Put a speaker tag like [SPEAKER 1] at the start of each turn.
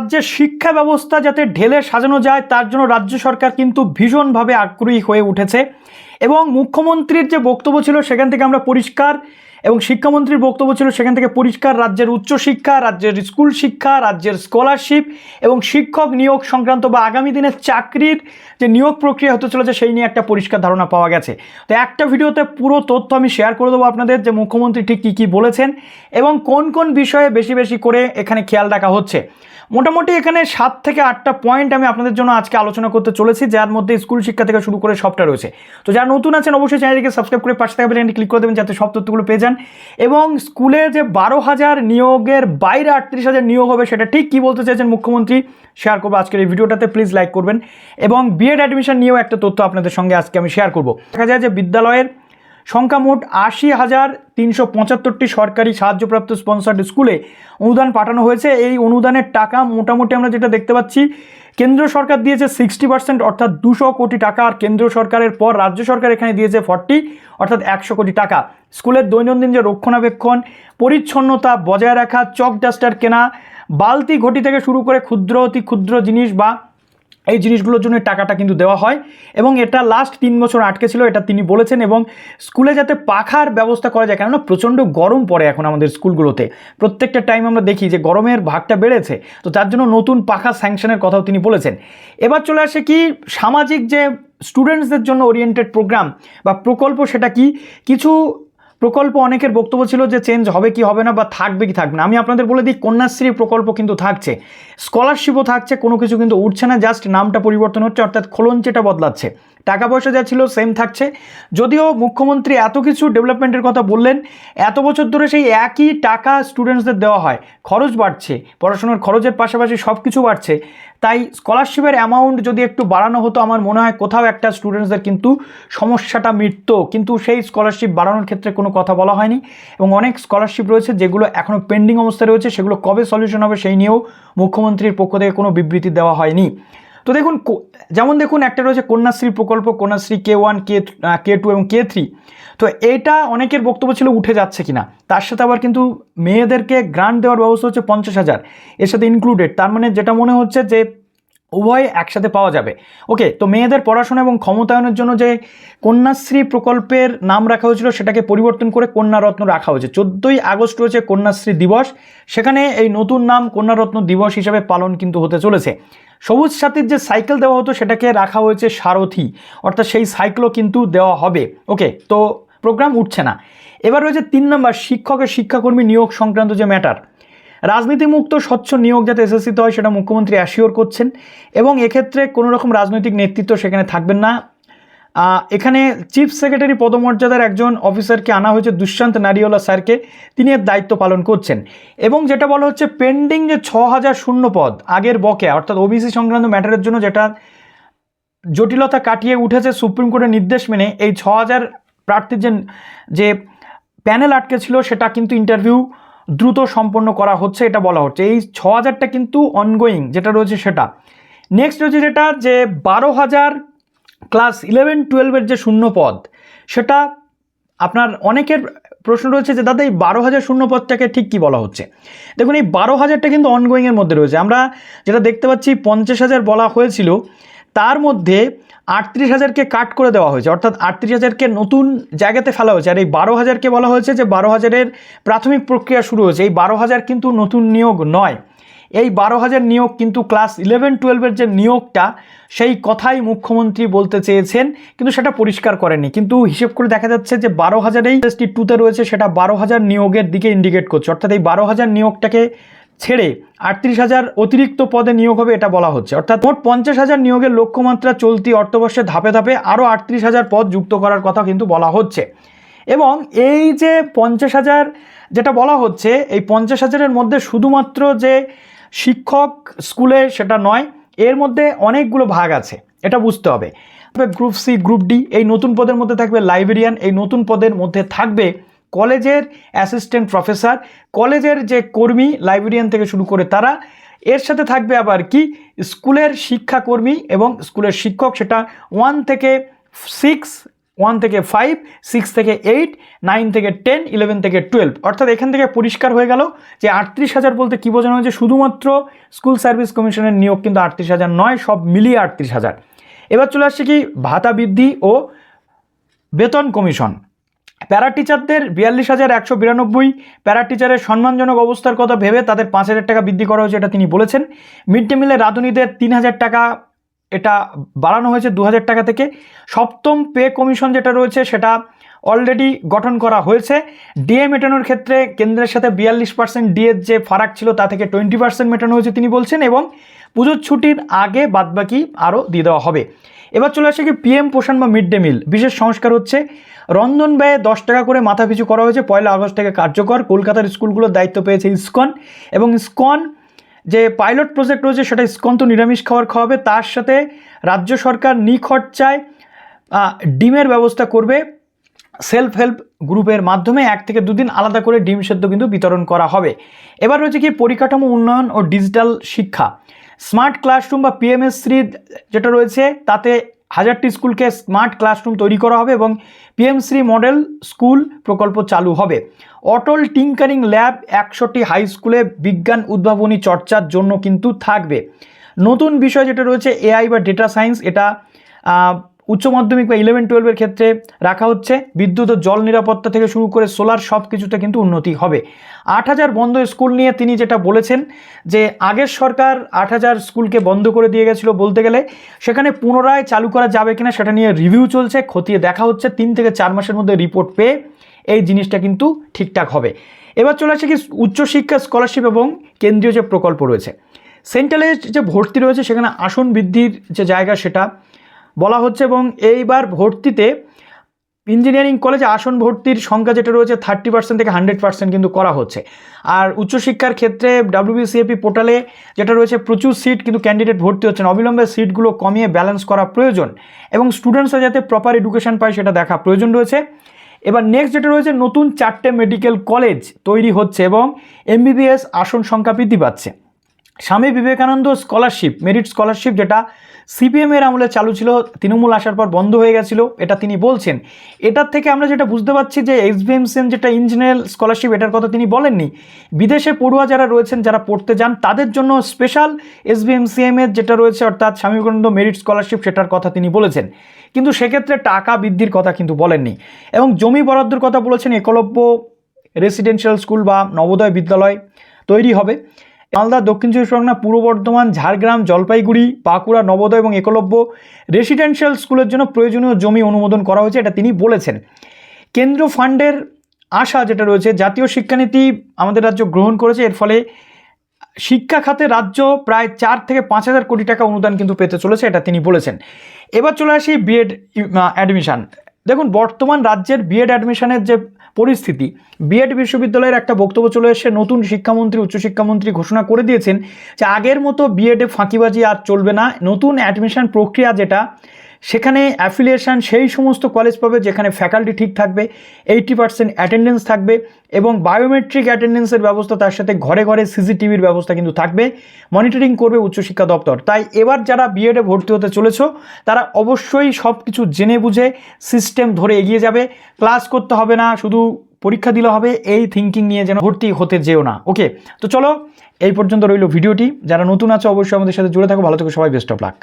[SPEAKER 1] রাজ্যের শিক্ষা ব্যবস্থা যাতে ঢেলে সাজানো যায় তার জন্য রাজ্য সরকার কিন্তু ভীষণভাবে আগ্রহী হয়ে উঠেছে এবং মুখ্যমন্ত্রীর যে বক্তব্য ছিল সেখান থেকে আমরা পরিষ্কার এবং শিক্ষামন্ত্রীর বক্তব্য ছিল সেখান থেকে পরিষ্কার রাজ্যের উচ্চশিক্ষা, রাজ্যের স্কুল শিক্ষা, রাজ্যের স্কলারশিপ এবং শিক্ষক নিয়োগ সংক্রান্ত বা আগামী দিনের চাকরির যে নিয়োগ প্রক্রিয়া হতে চলেছে সেই নিয়ে একটা পরিষ্কার ধারণা পাওয়া গেছে। তো একটা ভিডিওতে পুরো তথ্য আমি শেয়ার করে দেবো আপনাদের যে মুখ্যমন্ত্রী ঠিক কী কী বলেছেন এবং কোন কোন বিষয়ে বেশি বেশি করে এখানে খেয়াল রাখা হচ্ছে। মোটামুটি এখানে 7 থেকে 8টা পয়েন্ট আমি আপনাদের জন্য আজকে আলোচনা করতে চলেছি, যার মধ্যে স্কুল শিক্ষা থেকে শুরু করে সবটা রয়েছে। তো যারা নতুন আছেন অবশ্যই চ্যানেলটিকে সাবস্ক্রাইব করে পাশে থাকা বেলআইকনটি ক্লিক করে দেবেন যাতে সব তথ্যগুলো পেয়ে যান। এবং স্কুলে যে 12,000 নিয়োগের বাইরে 38,000 নিয়োগ হবে সেটা ঠিক কী বলতে চাইছেন মুখ্যমন্ত্রী শেয়ার করবো আজকের এই ভিডিওটাতে। প্লিজ লাইক করবেন এবং বিএড অ্যাডমিশন নিয়েও একটা তথ্য আপনাদের সঙ্গে আজকে আমি শেয়ার করবো। দেখা যায় যে বিদ্যালয়ের সংখ্যা মোট 80,375টি সরকারি সাহায্যপ্রাপ্ত স্পন্সার্ড স্কুলে অনুদান পাঠানো হয়েছে। এই অনুদানের টাকা মোটামুটি আমরা যেটা দেখতে পাচ্ছি কেন্দ্র সরকার দিয়েছে 60% অর্থাৎ 200 কোটি টাকা, আর কেন্দ্র সরকারের পর রাজ্য সরকার এখানে দিয়েছে 40 অর্থাৎ 100 কোটি টাকা। স্কুলের দৈনন্দিন যে রক্ষণাবেক্ষণ, পরিচ্ছন্নতা বজায় রাখা, চক ডাস্টার কেনা, বালতি ঘটি থেকে শুরু করে ক্ষুদ্র অতি ক্ষুদ্র জিনিস বা এই জিনিসগুলোর জন্য টাকাটা কিন্তু দেওয়া হয় এবং এটা লাস্ট 3 বছর আটকে ছিল, এটা তিনি বলেছেন। এবং স্কুলে যাতে পাখার ব্যবস্থা করা যায়, কেননা প্রচণ্ড গরম পড়ে এখন আমাদের স্কুলগুলোতে, প্রত্যেকটা টাইম আমরা দেখি যে গরমের ভাগটা বেড়েছে, তো তার জন্য নতুন পাখা স্যাংশনের কথাও তিনি বলেছেন। এবার চলে আসে কি সামাজিক যে স্টুডেন্টসদের জন্য ওরিয়েন্টেড প্রোগ্রাম বা প্রকল্প, সেটা কি কিছু প্রকল্প অনেকের বক্তব্য ছিল যে চেঞ্জ হবে কি হবে না বা থাকবে কি থাকবে না। আমি আপনাদের বলে দিই কন্যাশ্রী প্রকল্প কিন্তু থাকছে, স্কলারশিপও থাকছে, কোনো কিছু কিন্তু উঠছে না, জাস্ট নামটা পরিবর্তন হচ্ছে অর্থাৎ খোলনচেটা বদলাচ্ছে, টাকা পয়সা যা ছিল সেম থাকছে। যদিও মুখ্যমন্ত্রী এত কিছু ডেভেলপমেন্টের কথা বললেন, এত বছর ধরে সেই একই টাকা স্টুডেন্টসদের দেওয়া হয়, খরচ বাড়ছে, পড়াশোনার খরচের পাশাপাশি সব কিছু বাড়ছে, তাই স্কলারশিপের অ্যামাউন্ট যদি একটু বাড়ানো হতো আমার মনে হয় কোথাও একটা স্টুডেন্টসদের কিন্তু সমস্যাটা মিটতো, কিন্তু সেই স্কলারশিপ বাড়ানোর ক্ষেত্রে কোনো কথা বলা হয়নি এবং অনেক স্কলারশিপ রয়েছে যেগুলো এখনও পেন্ডিং অবস্থায় রয়েছে, সেগুলো কবে সলিউশন হবে সেই নিয়েও মুখ্যমন্ত্রীর পক্ষ থেকে কোনো বিবৃতি দেওয়া হয়নি। তো দেখুন, যেমন দেখুন একটা রয়েছে কন্যাশ্রী প্রকল্প, কন্যাশ্রী K1, K2 এবং K3। তো এটা অনেকের বক্তব্য ছিল উঠে যাচ্ছে কিনা, তার সাথে আবার কিন্তু মেয়েদেরকে গ্রান্ট দেওয়ার ব্যবস্থা হচ্ছে 50,000 এর সাথে ইনক্লুডেড, তার মানে যেটা মনে হচ্ছে যে উভয় একসাথে পাওয়া যাবে। ওকে, তো মেয়েদের পড়াশোনা এবং ক্ষমতায়নের জন্য যে কন্যাশ্রী প্রকল্পের নাম রাখা হয়েছিল সেটাকে পরিবর্তন করে কন্যারত্ন রাখা হয়েছে। 14ই আগস্ট রয়েছে কন্যাশ্রী দিবস, সেখানে এই নতুন নাম কন্যারত্ন দিবস হিসেবে পালন কিন্তু হতে চলেছে। সবুজ সাথীর যে সাইকেল দেওয়া হতো সেটাকে রাখা হয়েছে সারথি, অর্থাৎ সেই সাইকেলও কিন্তু দেওয়া হবে। ওকে, তো প্রোগ্রাম উঠছে না। এবার রয়েছে 3 নম্বর শিক্ষকের শিক্ষাকর্মী নিয়োগ সংক্রান্ত যে ম্যাটার, রাজনীতিমুক্ত স্বচ্ছ নিয়োগ যাতে এসএসসিতে হয় সেটা মুখ্যমন্ত্রী অ্যাসিওর করছেন এবং এক্ষেত্রে কোনো রকম রাজনৈতিক নেতৃত্ব সেখানে থাকবেন না। এখানে চিফ সেক্রেটারি পদমর্যাদার একজন অফিসারকে আনা হয়েছে, দুষ্যন্ত নারিওয়ালা স্যারকে, তিনি এর দায়িত্ব পালন করছেন। এবং যেটা বলা হচ্ছে পেন্ডিং যে 6,000 শূন্য পদ আগের বকেয়া অর্থাৎ ওবিসি সংক্রান্ত ম্যাটারের জন্য যেটা জটিলতা কাটিয়ে উঠেছে সুপ্রিম কোর্টের নির্দেশ মেনে, এই 6,000 প্রার্থীর যে প্যানেল আটকে ছিল সেটা কিন্তু ইন্টারভিউ দ্রুত সম্পন্ন করা হচ্ছে, এটা বলা হচ্ছে। এই 6,000টা কিন্তু অনগোয়িং যেটা রয়েছে সেটা। নেক্সট রয়েছে যেটা যে 12,000 ক্লাস 11-12 যে শূন্য পদ, সেটা আপনার অনেকের প্রশ্ন রয়েছে যে দাদা এই 12,000 শূন্য পদটাকে ঠিক কী বলা হচ্ছে। দেখুন, এই 12,000টা কিন্তু অনগোয়িংয়ের মধ্যে রয়েছে। আমরা যেটা দেখতে পাচ্ছি 50,000 বলা হয়েছিল, তার মধ্যে 38,000কে কাট করে দেওয়া হয়েছে, অর্থাৎ 38,000কে নতুন জায়গাতে ফেলা হয়েছে। আর এই 12,000কে বলা হয়েছে যে 12,000-এর প্রাথমিক প্রক্রিয়া শুরু হয়েছে। এই 12,000 কিন্তু নতুন নিয়োগ নয়, এই 12,000 নিয়োগ কিন্তু ক্লাস 11-12 যে নিয়োগটা সেই কথাই মুখ্যমন্ত্রী বলতে চেয়েছেন, কিন্তু সেটা পরিষ্কার করেননি। কিন্তু হিসেব করে দেখা যাচ্ছে যে 12,000-এই ST2-তে রয়েছে, সেটা 12,000 নিয়োগের দিকে ইন্ডিকেট করছে, অর্থাৎ এই 12,000 নিয়োগটাকে ছেড়ে 38,000 অতিরিক্ত পদে নিয়োগ হবে এটা বলা হচ্ছে। অর্থাৎ মোট 50,000 নিয়োগের লক্ষ্যমাত্রা চলতি অর্থবর্ষে ধাপে ধাপে আরও 38,000 পদ যুক্ত করার কথা কিন্তু বলা হচ্ছে। এবং এই যে 50,000 যেটা বলা হচ্ছে, এই 50,000-এর মধ্যে শুধুমাত্র যে শিক্ষক স্কুলে সেটা নয়, এর মধ্যে অনেকগুলো ভাগ আছে, এটা বুঝতে হবে। গ্রুপ সি, গ্রুপ ডি, এই নতুন পদের মধ্যে থাকবে লাইব্রেরিয়ান, এই নতুন পদের মধ্যে থাকবে কলেজের অ্যাসিস্ট্যান্ট প্রফেসর, কলেজের যে কর্মী লাইব্রেরিয়ান থেকে শুরু করে তারা, এর সাথে থাকবে আবার কি স্কুলের শিক্ষাকর্মী এবং স্কুলের শিক্ষক, সেটা 1 থেকে 6 1 থেকে 5, 6 থেকে 8, 9 থেকে 10, 11 থেকে 12, অর্থাৎ এখান থেকে পরিষ্কার হয়ে গেল যে 38,000 বলতে কী বোঝানো হয়েছে, শুধুমাত্র স্কুল সার্ভিস কমিশনের নিয়োগ কিন্তু 38,000 নয়, সব মিলিয়ে 38,000। এবার চলে আসছে কি ভাতা বৃদ্ধি ও বেতন কমিশন। প্যারা টিচারদের 42,192, প্যারা টিচারের সম্মানজনক অবস্থার কথা ভেবে তাদের 5,000 টাকা বৃদ্ধি করা হয়েছে, এটা তিনি বলেছেন। মিড ডে মিলে রাঁধুনিদের 3,000 টাকা এটা বাড়ানো হয়েছে 2,000 টাকা থেকে। সপ্তম পে কমিশন যেটা রয়েছে সেটা অলরেডি গঠন করা হয়েছে। ডিএ মেটানোর ক্ষেত্রে কেন্দ্রের সাথে 42% ডিএর যে ফারাক ছিল তা থেকে 20% মেটানো হয়েছে তিনি বলছেন, এবং পুজোর ছুটির আগে বাদবাকি আরও দিয়ে দেওয়া হবে। এবার চলে আসে কি পিএম পোষণ বা মিড ডে মিল বিশেষ সংস্কার হচ্ছে। রন্ধন ব্যয়ে 10 টাকা করে মাথাপিছু করা হয়েছে, 1 আগস্ট থেকে কার্যকর। কলকাতার স্কুলগুলোর দায়িত্ব পেয়েছে ইসকন, এবং ইসকন যে পাইলট প্রজেক্ট রয়েছে সেটা ইসকন তো নিরামিষ খাবার খাওয়াবে, তার সাথে রাজ্য সরকার নিখরচায় ডিমের ব্যবস্থা করবে। সেলফ হেল্প গ্রুপের মাধ্যমে 1 থেকে 2 দিন আলাদা করে ডিম সেদ্ধ কিন্তু বিতরণ করা হবে। এবার রয়েছে কি পরিকাঠামো উন্নয়ন ও ডিজিটাল শিক্ষা। স্মার্ট ক্লাসরুম বা পিএমএস3 যেটা রয়েছে তাতে 1000টি স্কুলকে স্মার্ট ক্লাসরুম তৈরি করা হবে, এবং পিএম3 মডেল স্কুল প্রকল্প চালু হবে। অটল টিঙ্কারিং ল্যাব 100টি হাই স্কুলে বিজ্ঞান উদ্ভাবনী চর্চার জন্য কিন্তু থাকবে। নতুন বিষয় যেটা রয়েছে এআই বা ডেটা সায়েন্স, এটা উচ্চ মাধ্যমিক বা 11-12 ক্ষেত্রে রাখা হচ্ছে। বিদ্যুৎ ও জল নিরাপত্তা থেকে শুরু করে সোলার সব কিছুতে কিন্তু উন্নতি হবে। 8,000 বন্ধ স্কুল নিয়ে তিনি যেটা বলেছেন যে আগের সরকার 8,000 স্কুলকে বন্ধ করে দিয়ে গেছিলো বলতে গেলে, সেখানে পুনরায় চালু করা যাবে কিনা সেটা নিয়ে রিভিউ চলছে, খতিয়ে দেখা হচ্ছে। 3 থেকে 4 মাসের মধ্যে রিপোর্ট পেয়ে এই জিনিসটা কিন্তু ঠিকঠাক হবে। এবার চলে আসে কি উচ্চশিক্ষা স্কলারশিপ এবং কেন্দ্রীয় যে প্রকল্প রয়েছে। সেন্ট্রালের যে ভর্তি রয়েছে সেখানে আসন বৃদ্ধির যে জায়গা সেটা বলা হচ্ছে, এবং এইবার ভর্তিতে ইঞ্জিনিয়ারিং কলেজে আসন ভর্তির সংখ্যা যেটা রয়েছে 30% থেকে 100% কিন্তু করা হচ্ছে। আর উচ্চশিক্ষার ক্ষেত্রে WBCAP পোর্টালে যেটা রয়েছে প্রচুর সিট কিন্তু ক্যান্ডিডেট ভর্তি হচ্ছেন, অবিলম্বে সিটগুলো কমিয়ে ব্যালেন্স করা প্রয়োজন, এবং স্টুডেন্টসরা যাতে প্রপার এডুকেশন পায় সেটা দেখা প্রয়োজন রয়েছে। এবার নেক্সট যেটা রয়েছে নতুন 4টে মেডিকেল কলেজ তৈরি হচ্ছে, এবং MBBS আসন সংখ্যা বৃদ্ধি পাচ্ছে। Swami Vivekananda scholarship, merit scholarship যেটা সিপিএমের আমলে চালু ছিল, তৃণমূল আসার পর বন্ধ হয়ে গেছিলো, এটা তিনি বলছেন। এটার থেকে আমরা যেটা বুঝতে পারছি যে SBMCM যেটা ইঞ্জিনিয়ারিং স্কলারশিপ, এটার কথা তিনি বলেননি। বিদেশে পড়ুয়া যারা রয়েছেন, যারা পড়তে যান, তাদের জন্য স্পেশাল SBMCM এর যেটা রয়েছে অর্থাৎ স্বামী বিবেকানন্দ মেরিট স্কলারশিপ, সেটার কথা তিনি বলেছেন, কিন্তু সেক্ষেত্রে টাকা বৃদ্ধির কথা কিন্তু বলেননি। এবং জমি বরাদ্দর কথা বলেছেন, একলব্য রেসিডেন্সিয়াল স্কুল বা নবোদয় বিদ্যালয় তৈরি হবে। মালদা, দক্ষিণ চব্বিশ পরগনা, পূর্ব বর্ধমান, ঝাড়গ্রাম, জলপাইগুড়ি, বাঁকুড়া নবোদয় এবং একলব্য রেসিডেন্সিয়াল স্কুলের জন্য প্রয়োজনীয় জমি অনুমোদন করা হয়েছে, এটা তিনি বলেছেন। কেন্দ্র ফান্ডের আশা যেটা রয়েছে, জাতীয় শিক্ষানীতি আমাদের রাজ্য গ্রহণ করেছে, এর ফলে শিক্ষা খাতে রাজ্য প্রায় 4 থেকে 5,000 কোটি টাকা অনুদান কিন্তু পেতে চলেছে, এটা তিনি বলেছেন। এবার চলে আসি বিএড অ্যাডমিশন। দেখুন বর্তমান রাজ্যের বিএড অ্যাডমিশনের যে পরিস্থিতি, বিএড বিশ্ববিদ্যালয়ের একটা বক্তব্য চলে এসে নতুন শিক্ষামন্ত্রী উচ্চশিক্ষামন্ত্রী ঘোষণা করে দিয়েছেন যে আগের মতো বিএডে ফাঁকিবাজি আর চলবে না। নতুন অ্যাডমিশন প্রক্রিয়া যেটা, সেখানে অ্যাফিলিয়েশন সেই সমস্ত কলেজ পাবে যেখানে ফ্যাকাল্টি ঠিক থাকবে, 80% অ্যাটেন্ডেন্স থাকবে, এবং বায়োমেট্রিক অ্যাটেন্ডেন্সের ব্যবস্থা, তার সাথে ঘরে ঘরে CCTVর ব্যবস্থা কিন্তু থাকবে, মনিটরিং করবে উচ্চশিক্ষা দপ্তর। তাই এবার যারা বিএডে ভর্তি হতে চলেছ তারা অবশ্যই সব কিছু জেনে বুঝে সিস্টেম ধরে এগিয়ে যাবে। ক্লাস করতে হবে না, শুধু পরীক্ষা দিলে হবে, এই থিঙ্কিং নিয়ে যেন ভর্তি হতে যেও না। ওকে, তো চলো এই পর্যন্ত রইল ভিডিওটি। যারা নতুন আছে অবশ্যই আমাদের সাথে জুড়ে থাকো। ভালো থেকো সবাই, বেস্ট অফ লাক।